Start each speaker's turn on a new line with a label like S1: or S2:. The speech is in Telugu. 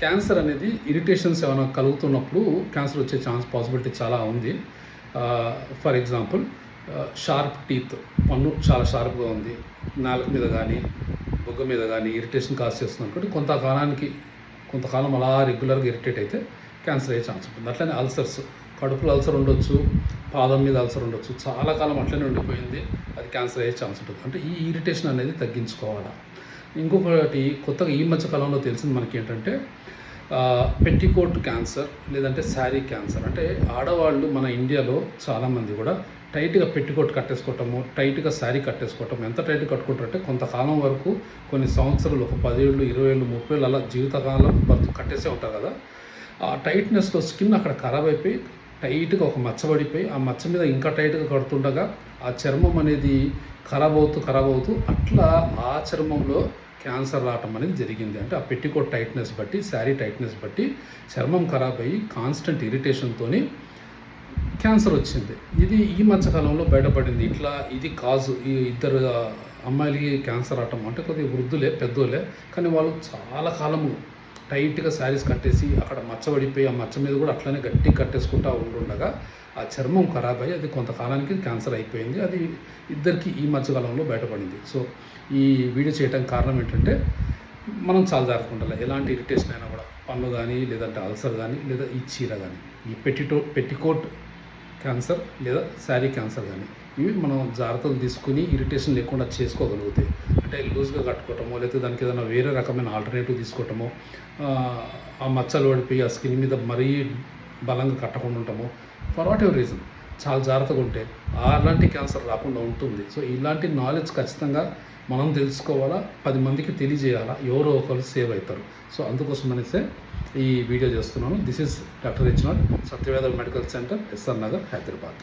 S1: క్యాన్సర్ అనేది ఇరిటేషన్స్ ఏమైనా కలుగుతున్నప్పుడు క్యాన్సర్ వచ్చే పాసిబిలిటీ చాలా ఉంది. ఫర్ ఎగ్జాంపుల్ షార్ప్ టీత్, పన్ను చాలా షార్ప్గా ఉంది, నాలుక మీద కానీ బొగ్గ మీద కానీ ఇరిటేషన్ కాజ్ చేస్తుంది అనుకోండి, కొంతకాలం అలా రెగ్యులర్గా ఇరిటేట్ అయితే క్యాన్సర్ అయ్యే ఛాన్స్ ఉంటుంది. అట్లనే అల్సర్స్, కడుపులో అల్సర్ ఉండొచ్చు, పాదం మీద అల్సర్ ఉండొచ్చు, చాలా కాలం అట్లనే ఉండిపోయింది, అది క్యాన్సర్ అయ్యే ఛాన్స్ ఉంటుంది. అంటే ఈ ఇరిటేషన్ అనేది తగ్గించుకోవాలి. ఇంకొకటి కొత్తగా ఈ మధ్య కాలంలో తెలిసింది మనకి ఏంటంటే పెట్టికోట్ క్యాన్సర్, లేదంటే శారీ క్యాన్సర్. అంటే ఆడవాళ్ళు మన ఇండియాలో చాలామంది కూడా టైట్గా పెట్టికోట్ కట్టేసుకోవటము, టైట్గా శారీ కట్టేసుకోవటం. ఎంత టైట్గా కట్టుకుంటారంటే కొంతకాలం వరకు, కొన్ని సంవత్సరాలు, ఒక 10 ఏళ్ళు, 20 ఏళ్ళు, 30 ఏళ్ళు అలా జీవితకాలం కట్టేసే ఉంటారు కదా. ఆ టైట్నెస్లో స్కిన్ అక్కడ ఖరాబ్ అయిపోయి టైట్గా ఒక మచ్చ పడిపోయి, ఆ మచ్చ మీద ఇంకా టైట్గా కడుతుండగా ఆ చర్మం అనేది ఖరాబ్ అవుతూ అట్లా ఆ చర్మంలో క్యాన్సర్ రావటం అనేది జరిగింది. అంటే ఆ పెట్టికోట్ టైట్నెస్ బట్టి, శారీ టైట్నెస్ బట్టి చర్మం ఖరాబ్ అయ్యి కాన్స్టెంట్ ఇరిటేషన్తో క్యాన్సర్ వచ్చింది. ఇది ఈ మధ్యకాలంలో బయటపడింది. ఇది కాజు. ఈ ఇద్దరు అమ్మాయిలకి క్యాన్సర్ రావటం అంటే కొద్దిగా వృద్ధులే, పెద్దోళ్ళే, కానీ వాళ్ళు చాలా కాలము టైట్గా శారీస్ కట్టేసి అక్కడ మచ్చబడిపోయి ఆ మచ్చ మీద కూడా అట్లనే గట్టి కట్టేసుకుంటూ ఉంటుండగా ఆ చర్మం ఖరాబ్ అయ్యి అది కొంతకాలానికి క్యాన్సర్ అయిపోయింది. అది ఇద్దరికి ఈ మధ్యకాలంలో బయటపడింది. సో ఈ వీడియో చేయడానికి కారణం ఏంటంటే మనం చాలా జాగ్రత్తగా ఉండాలి. ఎలాంటి ఇరిటేషన్ అయినా కూడా, పన్ను కానీ, లేదంటే అల్సర్ కానీ, లేదా ఈ చీర కానీ, ఈ పెట్టికోట్ క్యాన్సర్ లేదా శారీ క్యాన్సర్ కానీ, ఇవి మనం జాగ్రత్తలు తీసుకుని ఇరిటేషన్ లేకుండా చేసుకోగలుగుతాయి. అంటే లూజ్గా కట్టుకోవటమో, లేకపోతే దానికి ఏదైనా వేరే రకమైన ఆల్టర్నేటివ్ తీసుకోవటమో, ఆ మచ్చలు పడిపోయి ఆ స్కిన్ మీద మరీ బలంగా కట్టకుండా ఉంటామో, ఫర్ వాట్ ఎవర్ రీజన్ చాలా జాగ్రత్తగా ఉంటే అలాంటి క్యాన్సర్ రాకుండా ఉంటుంది. సో ఇలాంటి నాలెడ్జ్ ఖచ్చితంగా మనం తెలుసుకోవాలా, 10 మందికి తెలియజేయాలా, ఎవరో ఒకరు సేవ్ అవుతారు. సో అందుకోసం అనేసే ఈ వీడియో చేస్తున్నాను. This is doctor Richnath, Satyaveda medical centre, SR Nagar, Hyderabad.